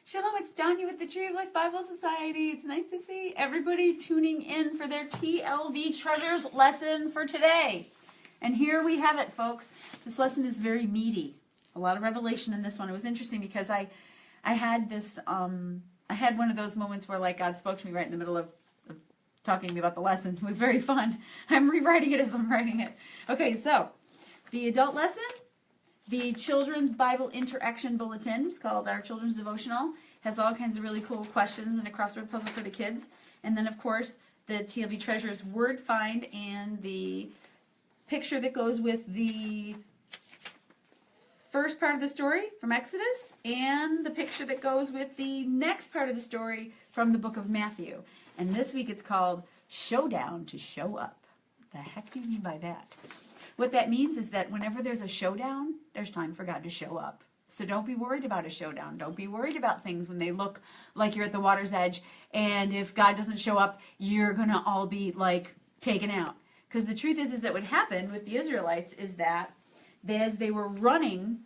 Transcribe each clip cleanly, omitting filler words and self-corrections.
Shalom, it's Danya with the Tree of Life Bible Society. It's nice to see everybody tuning in for their TLV Treasures lesson for today. And here we have it, folks. This lesson is very meaty. A lot of revelation in this one. It was interesting because I had this, I had one of those moments where like God spoke to me right in the middle of talking to me about the lesson. It was very fun. I'm rewriting it as I'm writing it. Okay, so the adult lesson, the Children's Bible Interaction Bulletin, it's called our Children's Devotional, has all kinds of really cool questions and a crossword puzzle for the kids. And then, of course, the TLV Treasures Word Find and the picture that goes with the first part of the story from Exodus and the picture that goes with the next part of the story from the book of Matthew. And this week it's called Showdown to Show Up. What the heck do you mean by that? What that means is that whenever there's a showdown, there's time for God to show up. So don't be worried about a showdown. Don't be worried about things when they look like you're at the water's edge. And if God doesn't show up, you're going to all be like taken out. Because the truth is that what happened with the Israelites is that as they were running,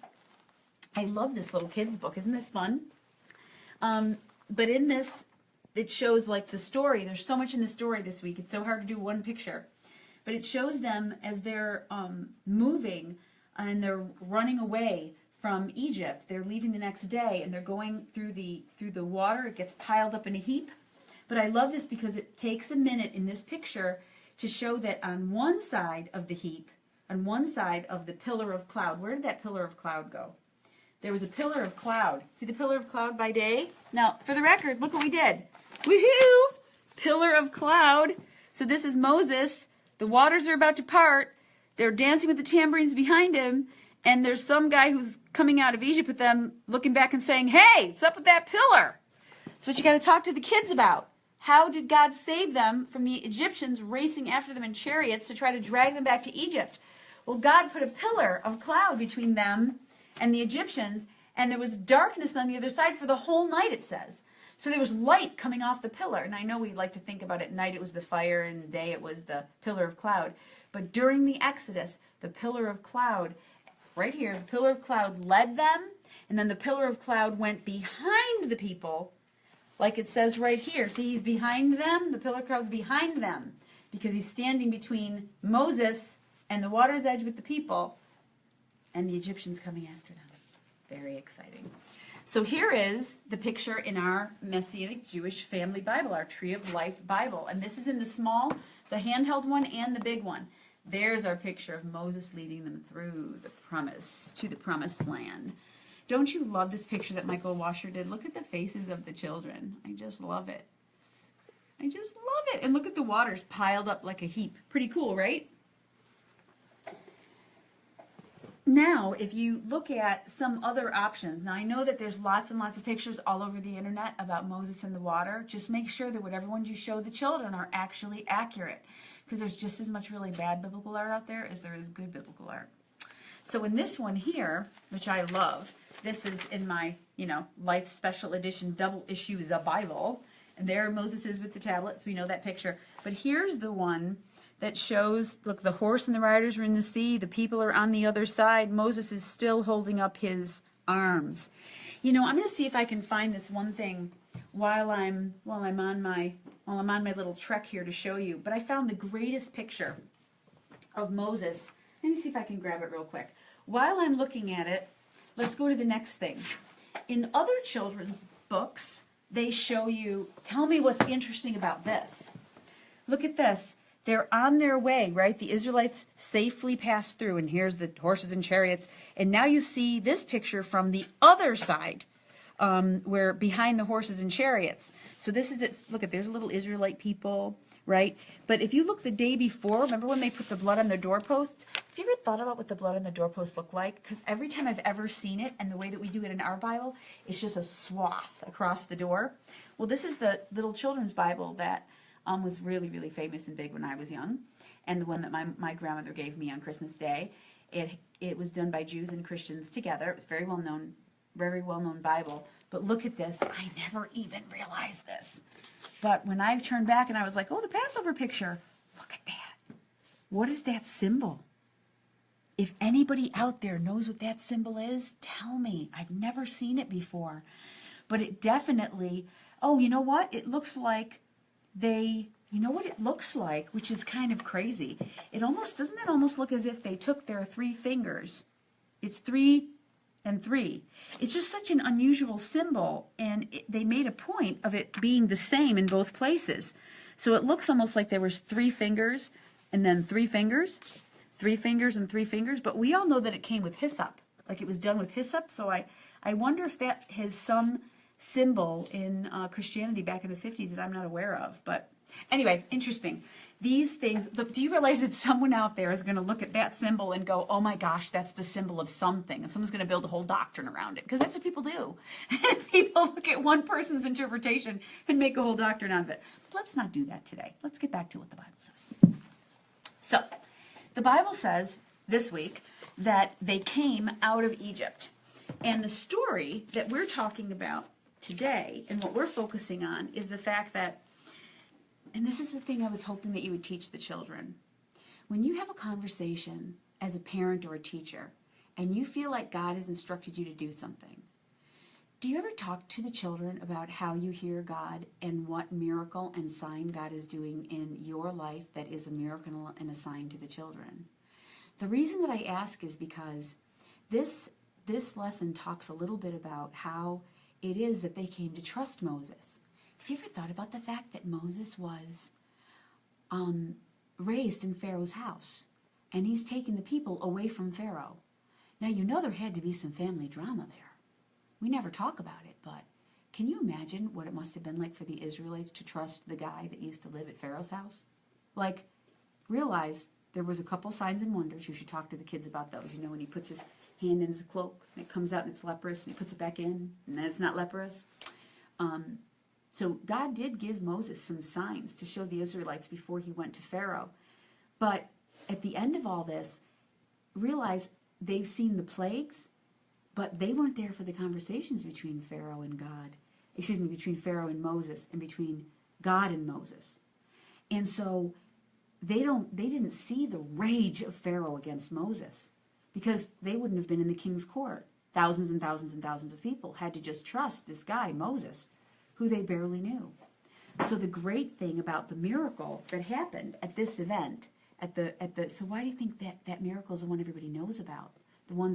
I love this little kid's book. Isn't this fun? But in this, it shows like the story. There's so much in the story this week. It's so hard to do one picture. But it shows them as they're moving and they're running away from Egypt. They're leaving the next day and they're going through the water. It gets piled up in a heap. But I love this because it takes a minute in this picture to show that on one side of the heap, on one side of the pillar of cloud, where did that pillar of cloud go? There was a pillar of cloud. See the pillar of cloud by day? Now, for the record, look what we did. Woohoo! Pillar of cloud. So this is Moses. The waters are about to part. They're dancing with the tambourines behind him. And there's some guy who's coming out of Egypt with them looking back and saying, hey, what's up with that pillar? That's what you got to talk to the kids about. How did God save them from the Egyptians racing after them in chariots to try to drag them back to Egypt? Well, God put a pillar of cloud between them and the Egyptians, and there was darkness on the other side for the whole night, it says. So there was light coming off the pillar. And I know we like to think about it at night it was the fire and the day it was the pillar of cloud. But during the Exodus, the pillar of cloud, right here, the pillar of cloud led them. And then the pillar of cloud went behind the people, like it says right here. See, he's behind them. The pillar of cloud's behind them because he's standing between Moses and the water's edge with the people and the Egyptians coming after them. Very exciting. So here is the picture in our Messianic Jewish Family Bible, our Tree of Life Bible. And this is in the small, the handheld one, and the big one. There's our picture of Moses leading them through the promise, to the promised land. Don't you love this picture that Michael Washer did? Look at the faces of the children. I just love it. I just love it. And look at the waters piled up like a heap. Pretty cool, right? Now, if you look at some other options, now I know that there's lots and lots of pictures all over the internet about Moses in the water. Just make sure that whatever ones you show the children are actually accurate, because there's just as much really bad biblical art out there as there is good biblical art. So in this one here, which I love, this is in my, Life Special Edition double issue, the Bible, and there Moses is with the tablets. We know that picture. But here's the one that shows, look, the horse and the riders are in the sea. The people are on the other side. Moses is still holding up his arms. I'm going to see if I can find this one thing while I'm on my little trek here to show you. But I found the greatest picture of Moses. Let me see if I can grab it real quick. While I'm looking at it, let's go to the next thing. In other children's books, they show you, tell me what's interesting about this. Look at this. They're on their way, right? The Israelites safely passed through, and here's the horses and chariots. And now you see this picture from the other side, where behind the horses and chariots. So this is it. Look at, there's little Israelite people, right? But if you look the day before, remember when they put the blood on the doorposts? Have you ever thought about what the blood on the doorposts look like? Because every time I've ever seen it, and the way that we do it in our Bible, it's just a swath across the door. Well, this is the little children's Bible that was really, really famous and big when I was young, and the one that my grandmother gave me on Christmas Day. It was done by Jews and Christians together. It was very well known Bible. But look at this. I never even realized this. But when I turned back and I was like, oh, the Passover picture, look at that. What is that symbol? If anybody out there knows what that symbol is, tell me. I've never seen it before. but it definitely, oh, you know what? It looks like you know what it looks like, which is kind of crazy. Doesn't it almost look as if they took their 3 fingers? It's 3 and 3. It's just such an unusual symbol, and they made a point of it being the same in both places. So it looks almost like there was 3 fingers and then 3 fingers, 3 fingers and 3 fingers, but we all know that it came with hyssop, like it was done with hyssop. So I wonder if that has some symbol in Christianity back in the 50s that I'm not aware of. But anyway, interesting. These things, do you realize that someone out there is going to look at that symbol and go, oh my gosh, that's the symbol of something, and someone's going to build a whole doctrine around it, because that's what people do. People look at one person's interpretation and make a whole doctrine out of it. But let's not do that today. Let's get back to what the Bible says. So, the Bible says this week that they came out of Egypt. And the story that we're talking about today and what we're focusing on is the fact that, and this is the thing I was hoping that you would teach the children. When you have a conversation as a parent or a teacher and you feel like God has instructed you to do something, do you ever talk to the children about how you hear God and what miracle and sign God is doing in your life that is a miracle and a sign to the children? The reason that I ask is because this lesson talks a little bit about how it is that they came to trust Moses. Have you ever thought about the fact that Moses was raised in Pharaoh's house, and he's taken the people away from Pharaoh? Now, you know there had to be some family drama there. We never talk about it, but can you imagine what it must have been like for the Israelites to trust the guy that used to live at Pharaoh's house? Like, realize there was a couple signs and wonders. You should talk to the kids about those. You know, when he puts his hand in his cloak, and it comes out and it's leprous, and he puts it back in, and then it's not leprous. So God did give Moses some signs to show the Israelites before he went to Pharaoh. But at the end of all this, realize they've seen the plagues, but they weren't there for the conversations between Pharaoh and God. Excuse me, between Pharaoh and Moses, and between God and Moses. And so they didn't see the rage of Pharaoh against Moses, because they wouldn't have been in the king's court. Thousands and thousands and thousands of people had to just trust this guy, Moses, who they barely knew. So the great thing about the miracle that happened at this event, so why do you think that miracle is the one everybody knows about? The one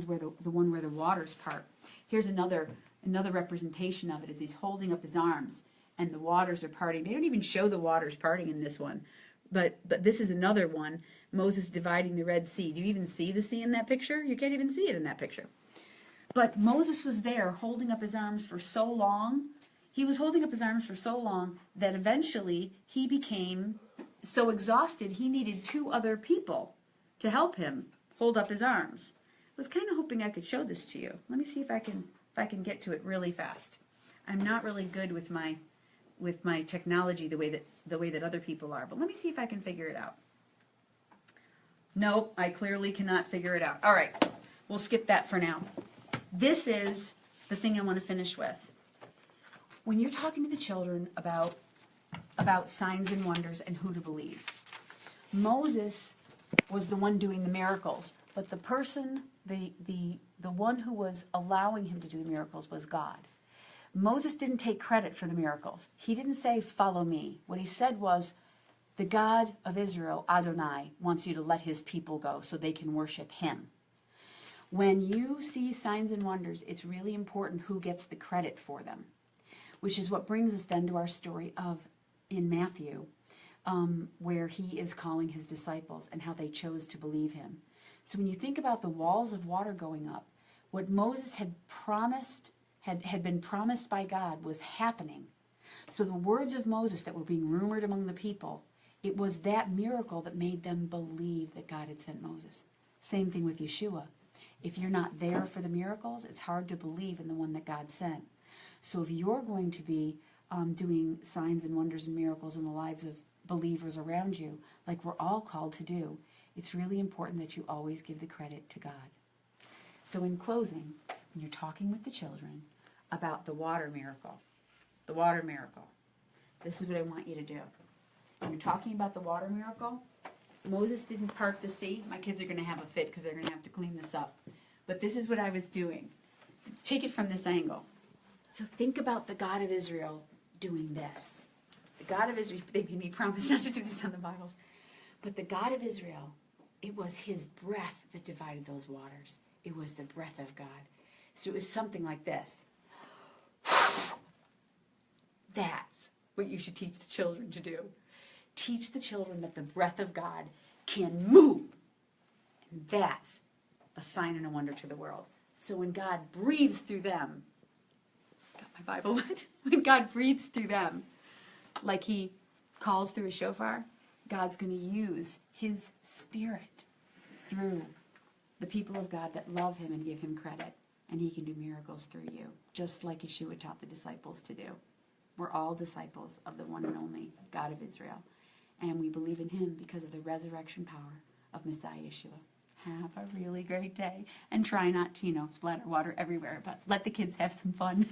where the waters part. Here's another representation of it, as he's holding up his arms and the waters are parting. They don't even show the waters parting in this one, but this is another one. Moses dividing the Red Sea. Do you even see the sea in that picture? You can't even see it in that picture. But Moses was there holding up his arms for so long. He was holding up his arms for so long that eventually he became so exhausted he needed 2 other people to help him hold up his arms. I was kind of hoping I could show this to you. Let me see if I can get to it really fast. I'm not really good with my technology the way that other people are, but let me see if I can figure it out. Nope, I clearly cannot figure it out. All right, we'll skip that for now. This is the thing I want to finish with. When you're talking to the children about signs and wonders and who to believe, Moses was the one doing the miracles, but the person, the one who was allowing him to do the miracles was God. Moses didn't take credit for the miracles. He didn't say, follow me. What he said was, the God of Israel, Adonai, wants you to let his people go so they can worship him. When you see signs and wonders, it's really important who gets the credit for them, which is what brings us then to our story in Matthew, where he is calling his disciples and how they chose to believe him. So when you think about the walls of water going up, what Moses had promised, had been promised by God was happening. So the words of Moses that were being rumored among the people, it was that miracle that made them believe that God had sent Moses. Same thing with Yeshua. If you're not there for the miracles, it's hard to believe in the one that God sent. So if you're going to be doing signs and wonders and miracles in the lives of believers around you, like we're all called to do, it's really important that you always give the credit to God. So in closing, when you're talking with the children about the water miracle, this is what I want you to do. When you're talking about the water miracle, Moses didn't part the sea. My kids are going to have a fit because they're going to have to clean this up. But this is what I was doing. So take it from this angle. So think about the God of Israel doing this. The God of Israel, they made me promise not to do this on the Bibles. But the God of Israel, it was his breath that divided those waters. It was the breath of God. So it was something like this. That's what you should teach the children to do. Teach the children that the breath of God can move. And that's a sign and a wonder to the world. So when God breathes through them, got my Bible, when God breathes through them, like he calls through a shofar, God's going to use his spirit through the people of God that love him and give him credit. And he can do miracles through you, just like Yeshua taught the disciples to do. We're all disciples of the one and only God of Israel. And we believe in him because of the resurrection power of Messiah Yeshua. Have a really great day. And try not to, splatter water everywhere, but let the kids have some fun.